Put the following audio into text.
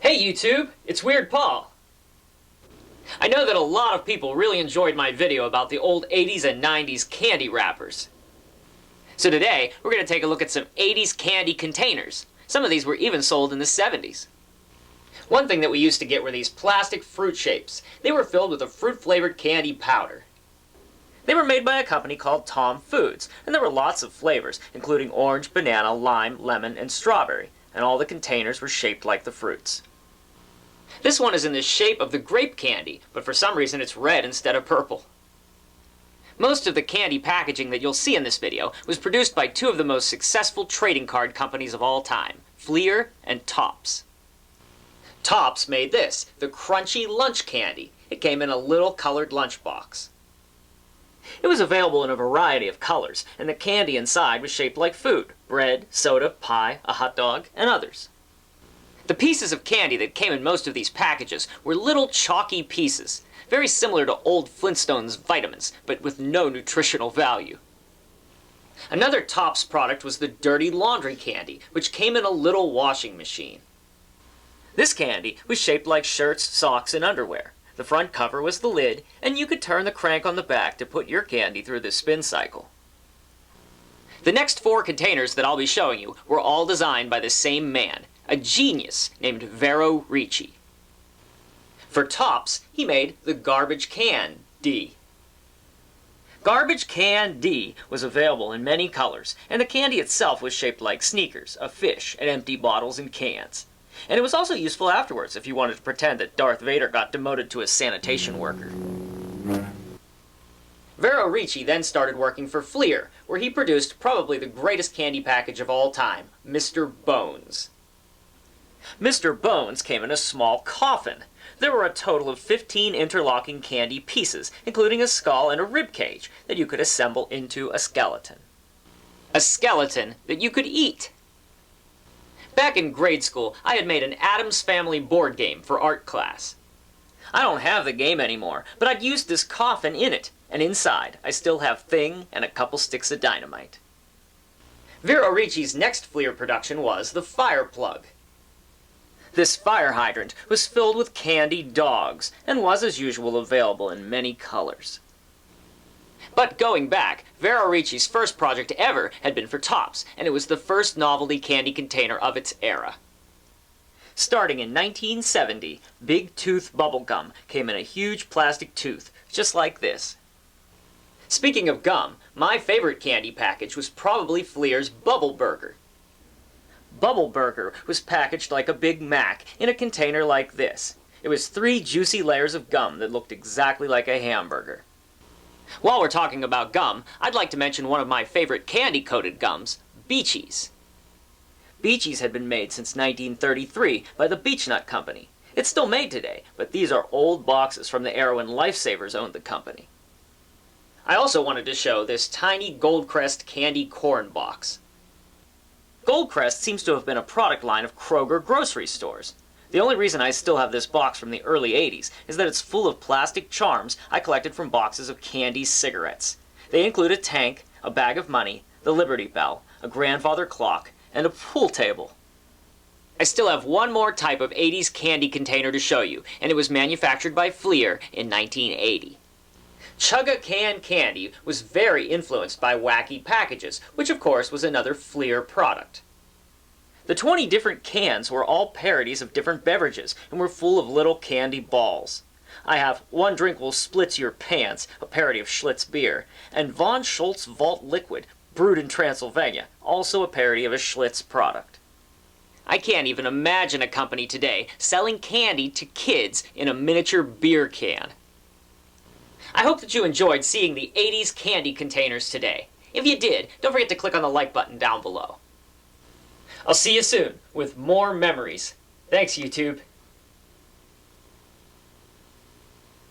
Hey YouTube, it's Weird Paul. I know that a lot of people really enjoyed my video about the old 80s and 90s candy wrappers. So today, we're going to take a look at some 80s candy containers. Some of these were even sold in the 70s. One thing that we used to get were these plastic fruit shapes. They were filled with a fruit-flavored candy powder. They were made by a company called Tom Foods, and there were lots of flavors, including orange, banana, lime, lemon, and strawberry, and all the containers were shaped like the fruits. This one is in the shape of the grape candy, but for some reason it's red instead of purple. Most of the candy packaging that you'll see in this video was produced by two of the most successful trading card companies of all time, Fleer and Topps. Topps made this, the crunchy lunch candy. It came in a little colored lunchbox. It was available in a variety of colors, and the candy inside was shaped like food: bread, soda, pie, a hot dog, and others. The pieces of candy that came in most of these packages were little chalky pieces, very similar to old Flintstones vitamins, but with no nutritional value. Another Topps product was the Dirty Laundry Candy, which came in a little washing machine. This candy was shaped like shirts, socks, and underwear. The front cover was the lid, and you could turn the crank on the back to put your candy through the spin cycle. The next four containers that I'll be showing you were all designed by the same man, a genius named Vero Ricci. For Topps, he made the Garbage Can D. Garbage Can D was available in many colors, and the candy itself was shaped like sneakers, a fish, and empty bottles and cans. And it was also useful afterwards if you wanted to pretend that Darth Vader got demoted to a sanitation worker. Vero Ricci then started working for Fleer, where he produced probably the greatest candy package of all time, Mr. Bones. Mr. Bones came in a small coffin. There were a total of 15 interlocking candy pieces, including a skull and a rib cage that you could assemble into a skeleton. A skeleton that you could eat. Back in grade school, I had made an Addams Family board game for art class. I don't have the game anymore, but I'd used this coffin in it, and inside I still have Thing and a couple sticks of dynamite. Vero Ricci's next Fleer production was the Fire Plug. This fire hydrant was filled with candy dogs, and was as usual available in many colors. But going back, Vero Ricci's first project ever had been for Topps, and it was the first novelty candy container of its era. Starting in 1970, Big Tooth bubblegum came in a huge plastic tooth, just like this. Speaking of gum, my favorite candy package was probably Fleer's Bubble Burger. Bubble Burger was packaged like a Big Mac in a container like this. It was 3 juicy layers of gum that looked exactly like a hamburger. While we're talking about gum, I'd like to mention one of my favorite candy-coated gums, Beachies. Beachies had been made since 1933 by the Beechnut Company. It's still made today, but these are old boxes from the era when Lifesavers owned the company. I also wanted to show this tiny Crest candy corn box. Crest seems to have been a product line of Kroger grocery stores. The only reason I still have this box from the early 80s is that it's full of plastic charms I collected from boxes of candy cigarettes. They include a tank, a bag of money, the Liberty Bell, a grandfather clock, and a pool table. I still have one more type of 80s candy container to show you, and it was manufactured by Fleer in 1980. Chug-a-Can Candy was very influenced by Wacky Packages, which of course was another Fleer product. The 20 different cans were all parodies of different beverages and were full of little candy balls. I have One Drink Will Split Your Pants, a parody of Schlitz beer, and Von Schultz Vault Liquid, brewed in Transylvania, also a parody of a Schlitz product. I can't even imagine a company today selling candy to kids in a miniature beer can. I hope that you enjoyed seeing the 80s candy containers today. If you did, don't forget to click on the like button down below. I'll see you soon with more memories. Thanks, YouTube.